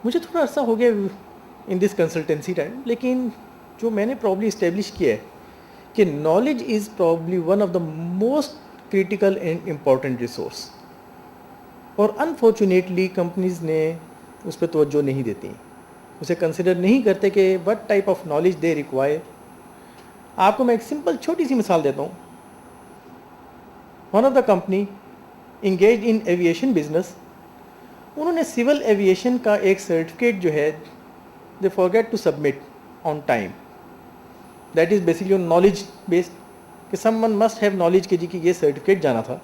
मुझे थोड़ा अर्सा हो गया इन दिस कंसल्टेंसी टाइम, लेकिन जो मैंने प्रॉब्ली इस्टेब्लिश किया है कि knowledge is probably one of the most critical and important resource, और अनफॉर्चुनेटली कंपनीज़ ने उस पर तवज्जो नहीं देती, उसे कंसिडर नहीं करते कि what type of knowledge they require. आपको मैं एक सिंपल छोटी सी मिसाल देता हूँ। One of the company engage in aviation business, उन्होंने सिविल एविएशन का एक सर्टिफिकेट जो है they forget to submit on time. That is basically knowledge based कि समवन मस्ट हैव नॉलेज कि जी कि ये सर्टिफिकेट जाना था,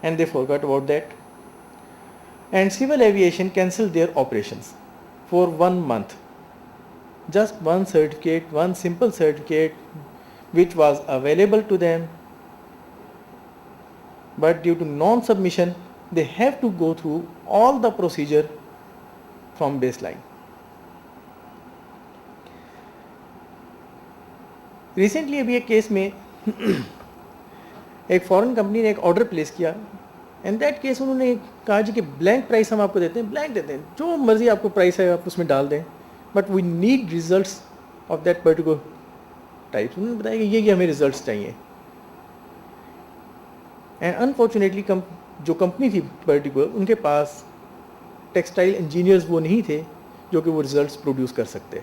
and they forget about that, and civil aviation cancel their operations for 1 month. Just one certificate, one simple certificate which was available to them, but due to non-submission they have to go through all the procedure from baseline. Recently अभी एक case में एक foreign company ने एक order place किया, and that case उन्होंने कहा जी कि ब्लैंक प्राइस हम आपको देते हैं, ब्लैंक देते हैं, जो मर्जी आपको प्राइस है आप उसमें डाल दें, but we need results of that particular type. उन्होंने बताया कि ये हमें रिजल्ट्स चाहिए, एंड अनफॉर्चुनेटली जो कंपनी थी पर्टिकुलर, उनके पास टेक्सटाइल इंजीनियर्स वो नहीं थे जो कि वो रिजल्ट्स प्रोड्यूस कर सकते,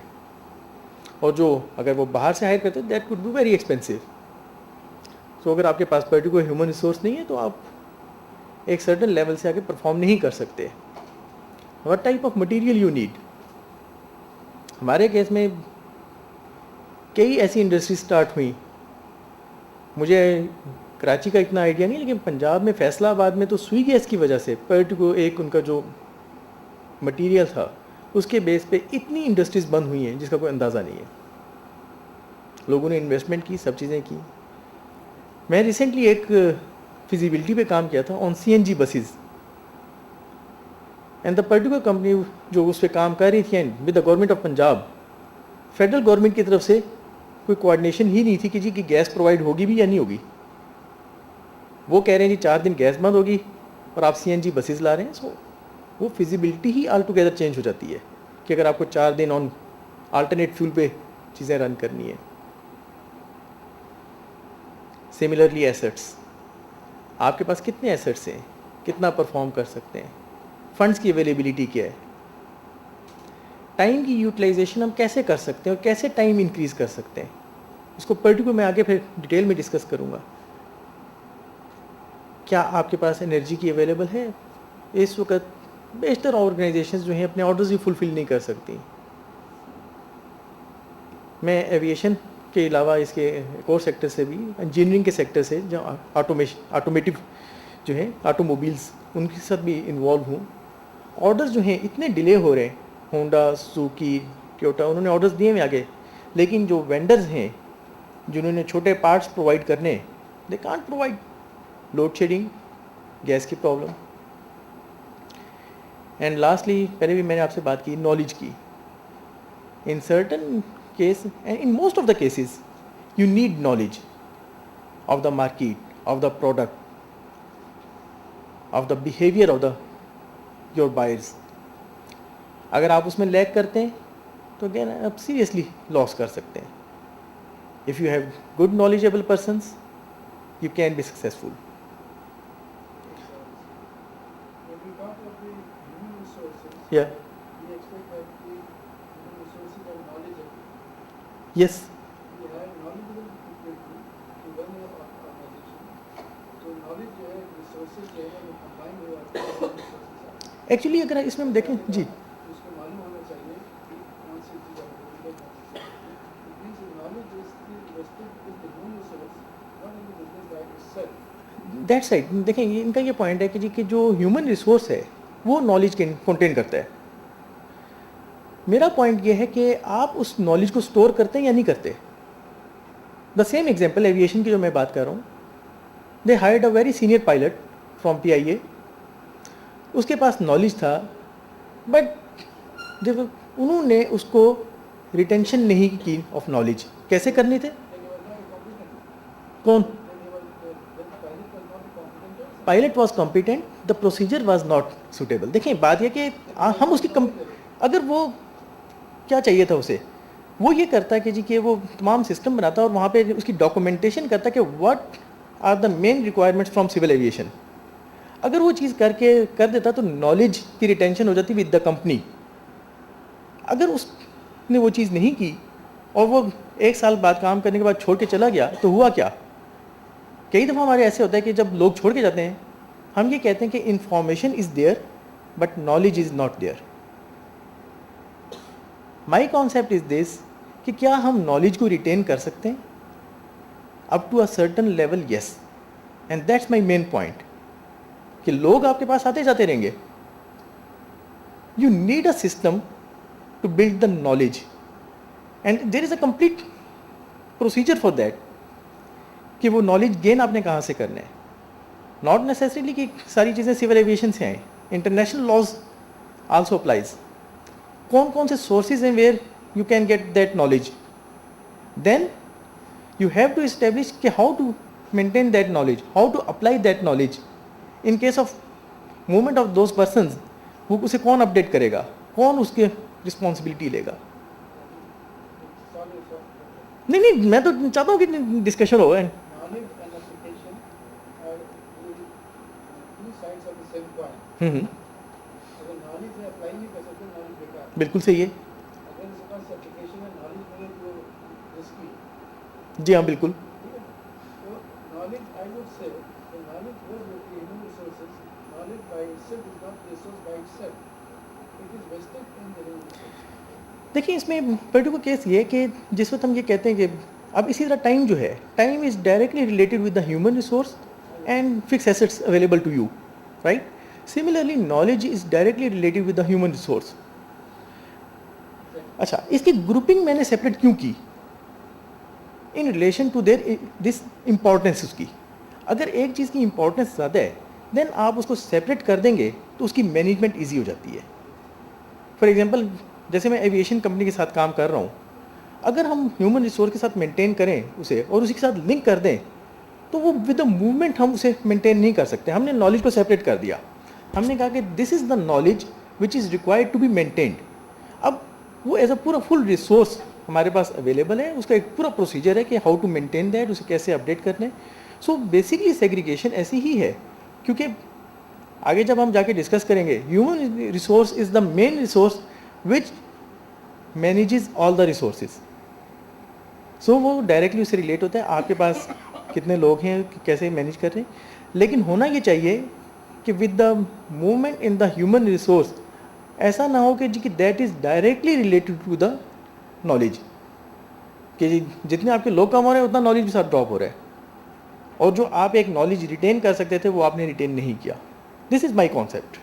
और जो अगर वो बाहर से हायर करते that could be very expensive. So अगर आपके पास पर्टिकुलर ह्यूमन रिसोर्स नहीं है तो आप एक सर्टन लेवल से आगे परफॉर्म नहीं कर सकते। What type of material you need. हमारे केस में कई ऐसी इंडस्ट्री स्टार्ट हुई, मुझे कराची का इतना आइडिया नहीं, लेकिन पंजाब में फैसलाबाद में तो सुई गैस की वजह से पर्टिकुलर एक उनका जो मटेरियल था उसके बेस पे इतनी इंडस्ट्रीज़ बंद हुई हैं जिसका कोई अंदाज़ा नहीं है। लोगों ने इन्वेस्टमेंट की, सब चीज़ें की। मैं रिसेंटली एक फिजिबिलिटी पे काम किया था on CNG buses, and the particular company जो उस पर काम कर रही थी and with the government of Punjab, federal government की तरफ से कोई कोऑर्डिनेशन ही नहीं थी कि जी कि गैस प्रोवाइड होगी भी या नहीं होगी। वो कह रहे हैं जी 4 दिन गैस बंद होगी और आप CNG बसेस ला रहे हैं। सो वो फिजिबिलिटी ही ऑल टुगेदर चेंज हो जाती है कि अगर आपको 4 दिन ऑन अल्टरनेट फ्यूल पे चीज़ें रन करनी है। सिमिलरली एसेट्स, आपके पास कितने एसेट्स हैं, कितना परफॉर्म कर सकते हैं, फंड्स की अवेलेबिलिटी क्या है, टाइम की यूटिलाइजेशन हम कैसे कर सकते हैं और कैसे टाइम इंक्रीज़ कर सकते हैं, इसको पर्टिकुलर मैं आगे फिर डिटेल में डिस्कस करूँगा। क्या आपके पास एनर्जी की अवेलेबल है। इस वक्त बेशतर ऑर्गेनाइजेशंस जो हैं अपने ऑर्डर्स भी फुलफ़िल नहीं कर सकती। मैं एविएशन के अलावा इसके एक और सेक्टर से भी, इंजीनियरिंग के सेक्टर से, जो ऑटोमेटिव जो है ऑटोमोबाइल्स, उनके साथ भी इन्वॉल्व हूँ। ऑर्डर्स जो हैं इतने डिले हो रहे हैं, होंडा, सुजुकी, टोयोटा, उन्होंने ऑर्डर्स दिए हुए आगे, लेकिन जो वेंडर्स हैं जिन्होंने छोटे पार्ट्स प्रोवाइड करने, they can't provide. Load shedding, gas की प्रॉब्लम, एंड लास्टली पहले भी मैंने आपसे बात की नॉलेज की। In certain case and in most of the cases you need knowledge of the market, of the product, of the behaviour of the your buyers. अगर आप उसमें लैग करते हैं तो अगेन आप सीरियसली लॉस कर सकते हैं। If you have good knowledgeable persons you can be successful. When we talk about the human resources, Yeah. we expect that the human resources are knowledgeable. Yes. We have knowledgeable people to run an organization. So knowledge जो है, resources जो है, वो combined हो जाते हैं, human resources are. Actually अगर इसमें हम देखें जी, उसको मालूम होना चाहिए कि कौन सी चीज़ available है, कौन सी चीज़ नहीं। It means knowledge is the respect is the human resource, not in the business by itself. That's right. देखें इनका ये पॉइंट है कि जी कि जो ह्यूमन रिसोर्स है वो नॉलेज के कंटेन करता है। मेरा पॉइंट ये है कि आप उस नॉलेज को स्टोर करते हैं या नहीं करते। द सेम एग्जांपल एविएशन की जो मैं बात कर रहा हूँ, they hired a very senior pilot from PIA, उसके पास नॉलेज था, बट जब उन्होंने उसको रिटेंशन नहीं की ऑफ नॉलेज, कैसे करने थे, कौन, pilot was competent the procedure was not suitable. देखिए बात यह कि हम उसकी अगर वो क्या चाहिए था उसे, वो ये करता है कि जी कि वो तमाम सिस्टम बनाता है और वहाँ पे उसकी डॉक्यूमेंटेशन करता है कि what are the main requirements from civil aviation. अगर वो चीज़ करके कर देता तो नॉलेज की रिटेंशन हो जाती विद द कंपनी। अगर उसने वो चीज़ नहीं की और वो 1 साल बाद काम करने के बाद छोड़ के चला गया तो हुआ क्या? कई दफ़ा हमारे ऐसे होता है कि जब लोग छोड़ के जाते हैं हम ये कहते हैं कि information is there but knowledge is not there. My concept is this कि क्या हम नॉलेज को रिटेन कर सकते हैं? Up to a certain level yes, and that's my main point कि लोग आपके पास आते जाते रहेंगे। You need a system to build the knowledge and there is a complete procedure for that कि वो नॉलेज गेन आपने कहाँ से करना है। नॉट नेसेसरीली कि सारी चीज़ें सिविल एविएशन से आएँ, इंटरनेशनल लॉज आल्सो अप्लाइज। कौन कौन से सोर्सेज हैं where you can get that knowledge, then you have to establish कि how to maintain that knowledge, how to apply that knowledge in case of movement of those persons। वो उसे कौन update करेगा, कौन उसके रिस्पॉन्सिबिलिटी लेगा? नहीं नहीं, मैं तो चाहता हूँ कि डिस्कशन हो। Knowledge and application are two sides of the same coin. अगर knowledge से apply नहीं कर सकते knowledge बेकार है। बिल्कुल सही है। अगर इसके पास application में knowledge मिले तो risky है। जी हाँ बिल्कुल। ठीक है? तो knowledge, I would say, the knowledge was with the human resources. Knowledge by itself is not resource by itself. It is vested in the human resources. देखिए इसमें पर्टिकुलर केस ये है कि जिस वक्त हम ये कहते हैं कि अब इसी तरह टाइम जो है, time is directly related with the human resource and fix assets available to you, right? Similarly knowledge is directly related with the human resource. अच्छा, इसकी ग्रुपिंग मैंने सेपरेट क्यों की? In relation to their this importance उसकी। अगर एक चीज़ की importance ज़्यादा है देन आप उसको सेपरेट कर देंगे तो उसकी मैनेजमेंट ईजी हो जाती है। फॉर एग्जांपल जैसे मैं एविएशन कंपनी के साथ काम कर रहा हूँ, अगर हम ह्यूमन रिसोर्स के साथ मेंटेन करें उसे और उसी के साथ लिंक कर दें तो वो विद द मूवमेंट हम उसे मेंटेन नहीं कर सकते। हमने नॉलेज को सेपरेट कर दिया, हमने कहा कि this is the knowledge which is required to be maintained. अब वो एज अ पूरा फुल रिसोर्स हमारे पास अवेलेबल है, उसका एक पूरा प्रोसीजर है कि हाउ टू मेंटेन दैट, उसे कैसे अपडेट करना है। सो बेसिकली सेग्रीगेशन ऐसी ही है, क्योंकि आगे जब हम जाके डिस्कस करेंगे human resource is the main resource which manages all the resources. So वो डायरेक्टली उससे रिलेट होता है आपके पास कितने लोग हैं, कैसे मैनेज कर रहे हैं। लेकिन होना ये चाहिए कि with the movement in the human resource ऐसा ना हो कि जी कि that is directly related to the knowledge, कि जितने आपके लोग कम हो रहे हैं उतना नॉलेज भी साथ ड्रॉप हो रहा है, और जो आप एक नॉलेज रिटेन कर सकते थे वो आपने रिटेन नहीं किया। This is my concept.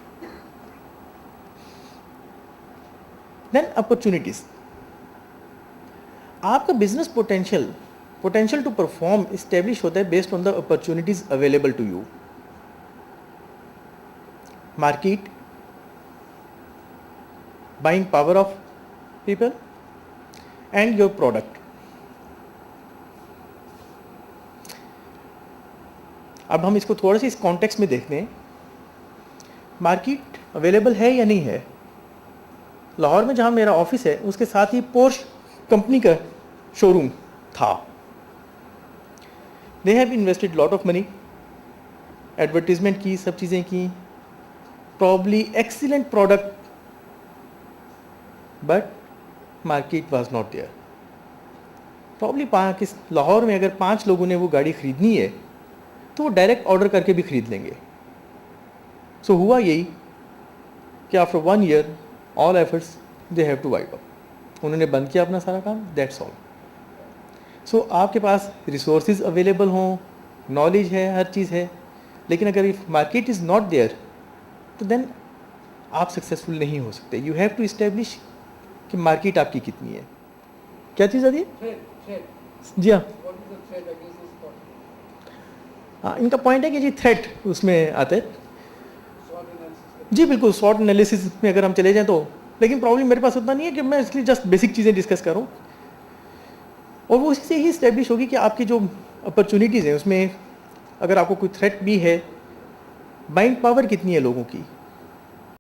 Then opportunities. आपका business potential to perform establish होता है based on the opportunities available to you. Market, buying power of people and your product. अब हम इसको थोड़ा सा इस कॉन्टेक्स्ट में देखते हैं। मार्केट अवेलेबल है या नहीं है? लाहौर में जहाँ मेरा ऑफिस है उसके साथ ही पोर्श कंपनी का शोरूम था। They have invested lot of money, advertisement की, सब चीज़ें की, probably excellent product, but market was not there. Probably Lahore में अगर 5 लोगों ने वो गाड़ी ख़रीदनी है तो वो डायरेक्ट ऑर्डर करके भी ख़रीद लेंगे। सो हुआ यही कि after 1 year all efforts they have to wipe up. उन्होंने बंद किया अपना सारा काम, दैट्स ऑल। सो आपके पास रिसोर्सेज अवेलेबल हों, नॉलेज है, हर चीज़ है, लेकिन अगर if market is not there तो देन आप सक्सेसफुल नहीं हो सकते। यू हैव टू इस्टेब्लिश कि मार्केट आपकी कितनी है। क्या चीज़ आती है? Threat. जी हाँ, What is the threat against this product? हाँ इनका पॉइंट है कि जी थ्रेट उसमें आता है। SWOT analysis. जी बिल्कुल, शॉर्ट एनालिसिस में अगर हम चले जाएँ तो, लेकिन प्रॉब्लम मेरे पास उतना नहीं है कि मैं इसलिए जस्ट बेसिक चीज़ें डिस्कस करूँ, और वो उसी से ही इस्टेब्लिश होगी कि आपकी जो अपॉर्चुनिटीज़ हैं उसमें अगर आपको कोई थ्रेट भी है माइंड पावर कितनी है लोगों की,